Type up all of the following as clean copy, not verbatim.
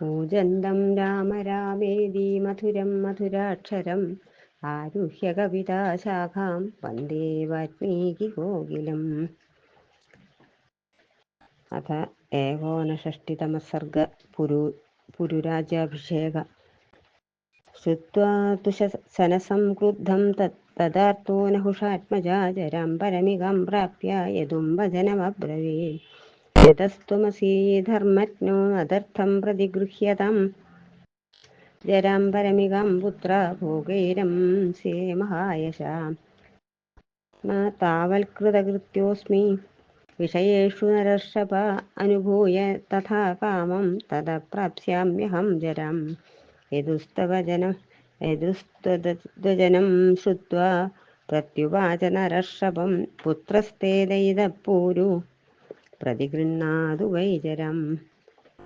കൂജന്തം രാമ രാമേതി മധുരം മധുരാക്ഷരം ആരുഹ്യ കവിതാശാഖാം വന്ദേ വാൽമീകികോകിലം. അഥ ഏകോനഷഷ്ടിതമഃ സർഗ പുരുരാജ്യാഭിഷേക. ശ്രുത്വാ തു സനസം ക്രുദ്ധം തദാർത്തോ നഹുഷാത്മജാ ജരാംബരമികം പ്രാപ്യ യദും വചനമബ്രവീത്. യതസ്ത്വമസി ധർമ്മജ്ഞോ നദർത്ഥം പ്രതിഗൃഹ്യതാം ജരാംബരമികം പുത്ര ഭോഗൈരം സേ മഹായശാം. താവൽകൃതകൃത്യോസ്മി വിഷയേഷു നരർഷഭ അനുഭൂയ തഥാ കാമം തദപ്രാപ്സ്യാമ്യഹം ജരാം. യദുസ്ത്വജനം ശ്രുത്വാ പ്രത്യുവാച നരർഷഭം പുത്രസ്തേ ദയിതഃപൂരു പ്രതിഗൃഹാതു വൈ ജരാം.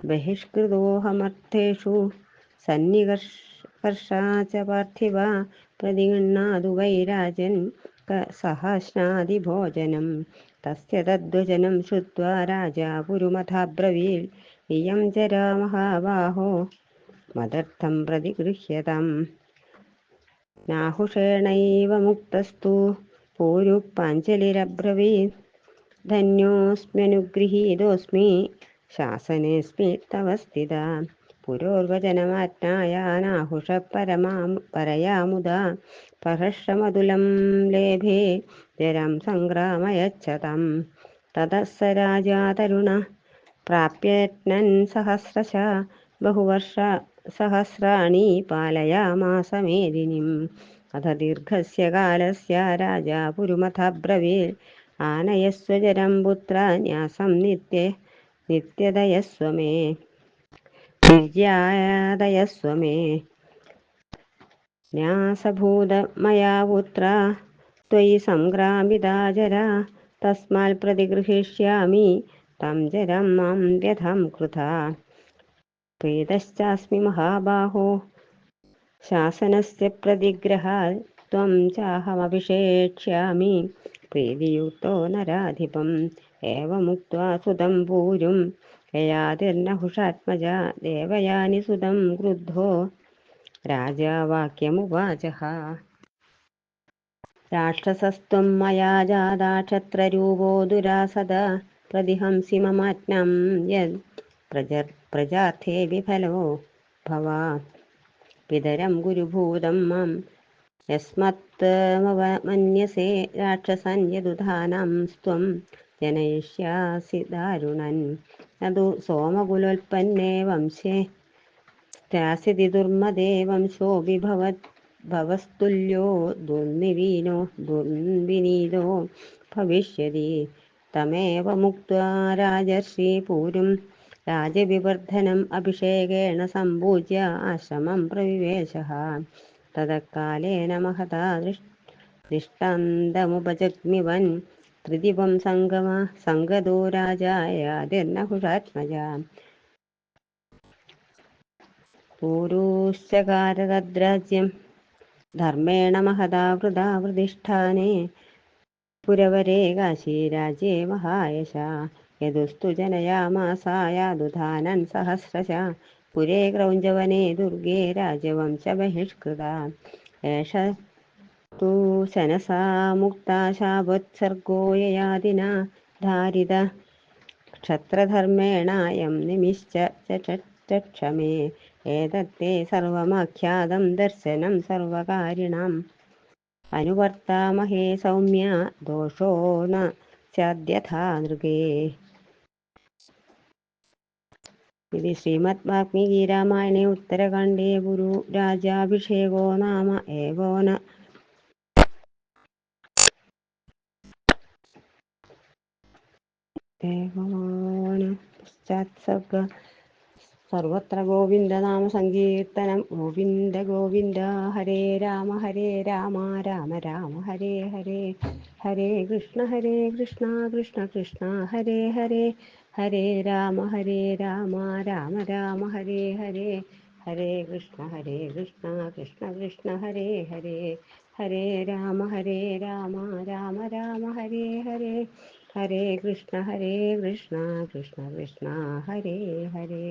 ബഹിഷ്കൃതോഹമർത്ഥേഷു സന്നികർഷാ ച പാർത്ഥിവ പ്രതിഗൃഹാതു വൈ രാജൻ സഹസ്നാദിഭോജനം. തസ്യ തദ്വചനം ശ്രുത്വാ രാജാ പുരുമഥാബ്രവീൽ ഇയം ജരാ മഹാബാഹോ മദർത്ഥം പ്രതിഗൃഹ്യതാം. നാഹുഷേണൈവ മുക്തസ്തു പൂരു പാഞ്ചലിരബ്രവീത് ധന്യോസ്മ്യനുഗൃഹീതോസ്മി ശാസനേസ്മി തവ സ്ഥിത. പുരോർവചനമാജ്ഞായ നാഹുഷ പരയാമുദാ പ്രഹർഷമതുലം ലേഭേ ജരാം സംഗ്രാമയച്ഛതാം. തതഃ സ രാജാ തരുണ പ്രാപ്യയത്നൻ സഹസ്രശ ബഹുവർഷസഹസ്രാണി പാലയാമാസ മേദിനിം. അഥ ദീർഘസ്യ കാലസ്യ രാജാ പുരുമഥാബ്രവീൽ ആനയസ്വ ജരം പുത്ര ന്യാസം നിത്യദയസ്വ മേ നിര്യാദയസ്വ മേ. ന്യാസഭൂത മയാ പുത്ര ത്വയി സംഗ്രാമിതാ ജരാ തസ്മാൽ പ്രതിഗൃഹീഷ്യാമി തം ജരം മാം വ്യഥാം കൃതാ. പ്രീതശ്ചാസ്മി മഹാബാഹോ ശാസനസ്യ പ്രതിഗ്രഹാൽ ത്വം ചാഹമഭിഷേക്ഷ്യാമി പ്രീതിയുക്തോ നരാധിപം. ഏവമുക്ത്വാ സുതം പൂരും യയാതിർനഹുഷാത്മജാ ദേവയാനി സുതം ക്രുദ്ധോ രാജാ വാക്യമുവാചഃ. രാക്ഷസസ്ത്വം മയാ ജാതാ ക്ഷത്രരൂപോ ദുരാസദ പ്രതിഹംസി മമാജ്ഞാം യത് പ്രജാർത്ഥേ വിഫലോ ഭവ. പിതരം ഗുരുഭൂതം മാം യസ്മത്മവമന്യസേ രാക്ഷസൻ യദുധാനാം സ്ത്വം ജനയിഷ്യാസി ദാരുണൻ. നതു സോമകുലോൽപ്പന്നേ വംശേ സ്യാസിതി ദുർമദേ വംശോ ഭവസ്തുല്യോ ദുർവിനീതോ ഭവിഷ്യതി. തമേവ മുക്ത്വാ രാജർഷി പൂരും രാജവിവർദ്ധനം അഭിഷേകേണ സംപൂജ്യ ആശ്രമം പ്രവിവേശഃ. തതഃകാലേന മഹതാ ദൃഷ്ടാന്തമുപജഗ്മിവൻ ത്രിദിവം സംഗതോ രാജായാതിർനഹുഷാത്മജാ. പൂരുശ്ചകാര തദ്രാജ്യം ധർമ്മേണ മഹതാ വൃതാ പ്രതിഷ്ഠാനേ പുരവരേ കാശീരാജ്യേ മഹായശാ. യദുസ്തു ജനയാമാസായാദുധാനൻ സഹസ്രശ പുരേ ക്രൗഞ്ചവനേ ദുർഗേ രാജവംശ ബഹിഷ്കൃതാ. ഏഷ തു ശനസാ മുക്താ ശാപോത്സർഗോ യയാതിനാ ധാരിത ക്ഷത്രധർമ്മേണായം നിമിശ്ച ചക്ഷമേ. ഏതത്തെ സർവമാഖ്യാതം ദർശനം സർവകാരിണാം അനുവർത്താമഹേ സൗമ്യ ദോഷോ ന സ്യാദ്യഥാ നൃഗേ. ഇത് ശ്രീമദ് വാൽമീകി രാമായണേ ഉത്തരകാണ്ഡേ പുരുരാജ്യാഭിഷേകോ നാമ ഏകോന പശ്ചാത്സർഗ. സർവത്ര ഗോവിന്ദനാമ സങ്കീർത്തനം. ഗോവിന്ദ ഗോവിന്ദ ഹരേ രാമ രാമ രാമ ഹരേ ഹരേ. ഹരേ കൃഷ്ണ കൃഷ്ണ കൃഷ്ണ ഹരേ ഹരേ. ഹരേ രാമ രാമ രാമ ഹരേ ഹരേ. ഹരേ കൃഷ്ണ കൃഷ്ണ കൃഷ്ണ ഹരേ ഹരേ. ഹരേ രാമ രാമ രാമ ഹരേ ഹരേ. ഹരേ കൃഷ്ണ കൃഷ്ണ കൃഷ്ണ ഹരേ ഹരേ.